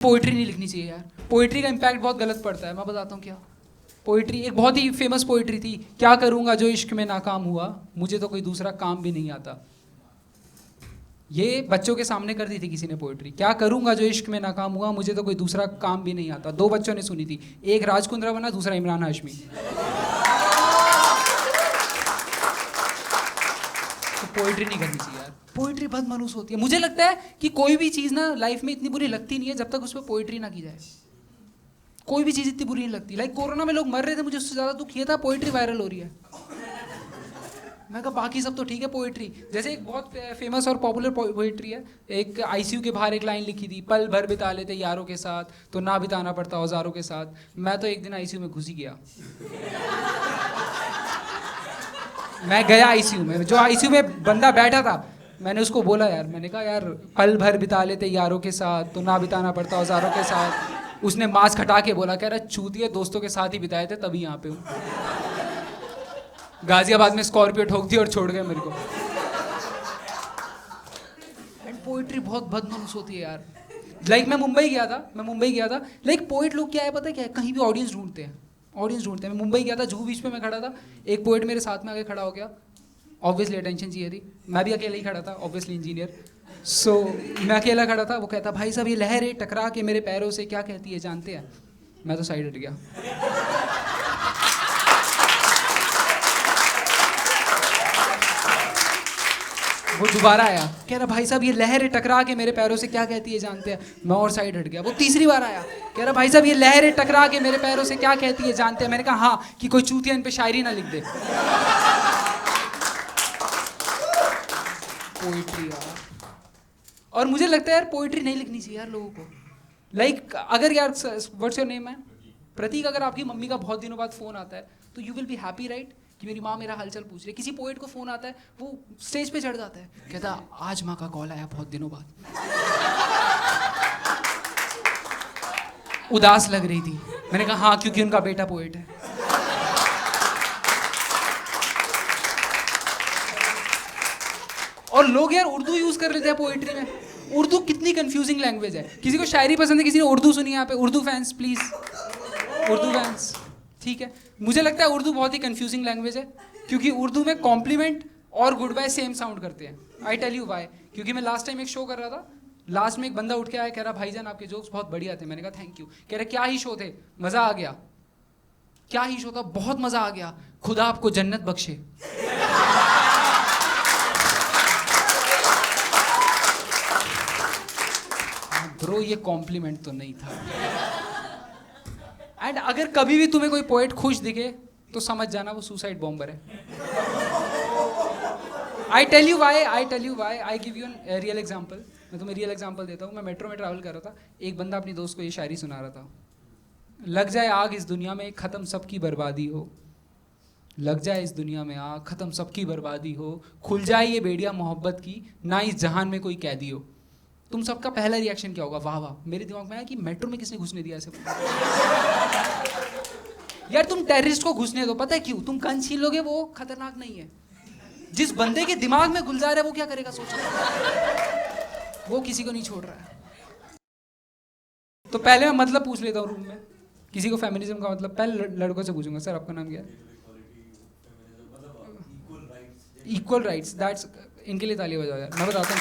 Poetry नहीं लिखनी चाहिए यार। पोइट्री का इम्पैक्ट बहुत गलत पड़ता है। मैं बताता हूँ क्या। पोइट्री एक बहुत ही फेमस पोइट्री थी, क्या करूँगा जो इश्क में नाकाम हुआ, मुझे तो कोई दूसरा काम भी नहीं आता। ये बच्चों के सामने कर दी थी किसी ने पोइट्री, क्या करूँगा जो इश्क में नाकाम हुआ, मुझे तो कोई दूसरा काम भी नहीं आता। दो बच्चों ने सुनी थी, एक राज कुंद्रा बना, दूसरा इमरान हाशमी। तो पोइट्री नहीं करनी चाहिए यार। पोइट्री बहुत मायूस होती है। मुझे लगता है कि कोई भी चीज़ ना लाइफ में इतनी बुरी लगती नहीं है जब तक उस पर पोइट्री ना की जाए। कोई भी चीज़ इतनी बुरी नहीं लगती। लाइक कोरोना में लोग मर रहे थे, मुझे उससे ज़्यादा दुख ये था पोइट्री वायरल हो रही है। मैं कहा बाकी सब तो ठीक है, पोइट्री जैसे एक बहुत फेमस और पॉपुलर पोइट्री है, एक आईसीयू के बाहर एक लाइन लिखी थी, पल भर बिता लेते यारों के साथ तो ना बिताना पड़ता औजारों के साथ। मैं तो एक दिन आईसीयू में घुस ही गया। मैं गया आईसीयू में, जो आईसीयू में बंदा बैठा था, मैंने उसको बोला यार, मैंने कहा यार पल भर बिता लेते यारों के साथ तो ना बिताना पड़ता औजारों के साथ। उसने मास्क हटा के बोला, कह रहा चूतिए दोस्तों के साथ ही बिताए थे तभी यहाँ पे हूँ। गाजियाबाद में स्कॉर्पियो ठोक दी और छोड़ गए मेरे को। एंड पोइट्री बहुत बदमनुस होती है यार। लाइक मैं मुंबई गया था। लाइक पोइट लोग क्या है पता है क्या है, कहीं भी ऑडियंस ढूंढते हैं। मैं मुंबई गया था, जुहू बीच पे मैं खड़ा था, एक पोइट मेरे साथ में आके खड़ा हो गया। ऑब्वियसली अटेंशन चाहिए थी, मैं भी अकेला ही खड़ा था, ऑब्वियसली इंजीनियर। सो मैं अकेला खड़ा था। वो कहता भाई साहब ये लहरें टकरा के मेरे पैरों से क्या कहती है जानते हैं। मैं तो साइड हट गया। वो दोबारा आया, कह रहा भाई साहब ये लहरें टकरा के मेरे पैरों से क्या कहती है जानते हैं। मैं और साइड हट गया। वो तीसरी बार आया, कह रहा भाई साहब ये लहरें टकरा के मेरे पैरों से क्या कहती है जानते हैं। मैंने कहा हाँ, कि कोई चूतिया इन पे शायरी ना लिख दे। पोइट्री यार। और मुझे लगता है यार पोइट्री नहीं लिखनी चाहिए यार लोगों को। लाइक अगर यार व्हाट्स योर नेम है प्रतीक, अगर आपकी मम्मी का बहुत दिनों बाद फोन आता है तो you will be happy right, कि मेरी माँ मेरा हालचाल पूछ रही है। किसी पोएट को फोन आता है, वो स्टेज पे चढ़ जाता है, कहता आज माँ का कॉल आया बहुत दिनों बाद, उदास लग रही थी। मैंने कहा हाँ, क्योंकि उनका बेटा पोएट है। और लोग यार उर्दू यूज कर लेते हैं पोएट्री में। उर्दू कितनी कंफ्यूजिंग लैंग्वेज है। किसी को शायरी पसंद है, किसी ने उर्दू सुनी यहाँ पे, Urdu fans please, Urdu fans ठीक है। मुझे लगता है उर्दू बहुत ही कंफ्यूजिंग लैंग्वेज है, क्योंकि उर्दू में कॉम्प्लीमेंट और गुड बाय सेम साउंड करते हैं। आई टेल यू वाई, क्योंकि मैं लास्ट टाइम एक शो कर रहा था, लास्ट में एक बंदा उठ के आया, कह रहा भाईजान आपके जोक्स बहुत बढ़िया थे। मैंने कहा थैंक यू। कह रहा क्या ही शो थे, मजा आ गया। क्या ही शो था, बहुत मजा आ गया, खुदा आपको जन्नत बख्शे। ब्रो ये कॉम्प्लीमेंट तो नहीं था। एंड अगर कभी भी तुम्हें कोई पोएट खुश दिखे तो समझ जाना वो सुसाइड बॉम्बर है। I tell you why, I give you an real example. मैं तुम्हें रियल एग्जाम्पल देता हूँ। मैं मेट्रो में ट्रैवल कर रहा था, एक बंदा अपनी दोस्त को ये शायरी सुना रहा था, लग जाए आग इस दुनिया में खत्म सबकी बर्बादी हो, लग जाए इस दुनिया में आग खत्म सबकी बर्बादी हो, खुल जाए ये बेड़िया मोहब्बत की, ना इस जहान में कोई कैदी हो। तुम सबका पहला रिएक्शन क्या होगा? वाह वाह। मेरे दिमाग में आया कि मेट्रो में किसने घुसने दिया ऐसे। यार तुम टेररिस्ट को घुसने दो, पता है क्यों? तुम गन छीन लोगे, वो खतरनाक नहीं है। जिस बंदे के दिमाग में गुलजार है वो क्या करेगा सोचो। वो किसी को नहीं छोड़ रहा है। तो पहले मैं मतलब पूछ लेता हूँ रूम में, किसी को फेमिनिज्म का मतलब, पहले लड़कों से पूछूंगा, सर आपका नाम क्या है? इक्वल राइट्स, दैट्स, इनके लिए ताली बजाओ यार। मैं बताता हूँ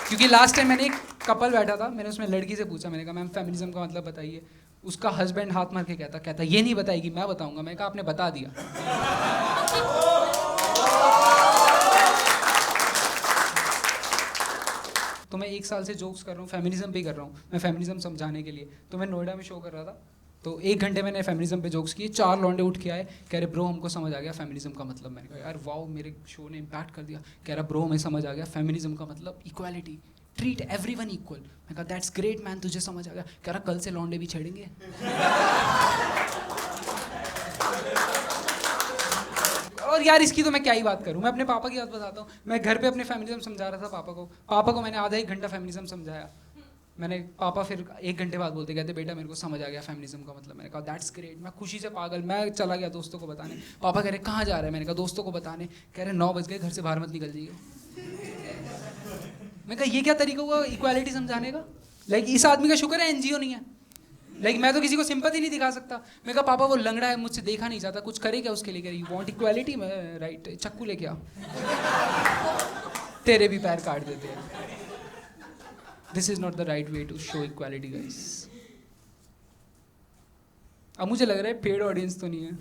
क्योंकि लास्ट टाइम मैंने एक कपल बैठा था, मैंने उसमें लड़की से पूछा, मैंने कहा मैम फेमिनिज्म का मतलब बताइए। उसका हस्बैंड हाथ मार के कहता ये नहीं बताएगी, मैं बताऊंगा। मैं कहा आपने बता दिया। तो मैं 1 साल से जोक्स कर रहा हूँ, फेमिनिज्म पे कर रहा हूँ, मैं फेमिनिज्म समझाने के लिए। तो मैं नोएडा में शो कर रहा था, तो 1 घंटे मैंने फेमिनिज्म पे जोक्स किए। 4 लौंडे उठ के आए, कह रहे ब्रो हमको समझ आ गया फेमिनिज्म का मतलब। मैंने कहा यार वाओ, मेरे शो ने इम्पैक्ट कर दिया। कह रहा ब्रो हमें समझ आ गया फेमिनिज्म का मतलब इक्वालिटी, ट्रीट एवरीवन इक्वल। मैं कहा दैट्स ग्रेट मैन, तुझे समझ आ गया। कह रहा कल से लौंडे भी छेड़ेंगे। और यार इसकी तो मैं क्या ही बात करूं। मैं अपने पापा की बात बताता हूँ। मैं घर पे अपने फेमिनिज्म समझा रहा था पापा को मैंने आधा 1 घंटा फेमिनिज्म समझाया। मैंने पापा फिर 1 घंटे बाद बोलते, कहते बेटा मेरे को समझ आ गया फेमिनिज्म का मतलब। मैंने कहा दैट्स ग्रेट। मैं खुशी से पागल, मैं चला गया दोस्तों को बताने। पापा कह रहे कहाँ जा रहे हैं? मैंने कहा दोस्तों को बताने। कह रहे 9 बज गए, घर से बाहर मत निकल जाइए। मैं कहा ये क्या तरीका हुआ इक्वालिटी समझाने का? लाइक इस आदमी का शुक्र है एनजीओ नहीं है। लाइक मैं तो किसी को सिंपैथी नहीं दिखा सकता। मैं कहा पापा वो लंगड़ा है, मुझसे देखा नहीं जाता, कुछ करे क्या उसके लिए? यू वांट इक्वालिटी में राइट, चक्कू लेके आ, तेरे भी पैर काट देते हैं। This is not the right way to show equality guys. अब मुझे लग रहा है पेड ऑडियंस तो नहीं है।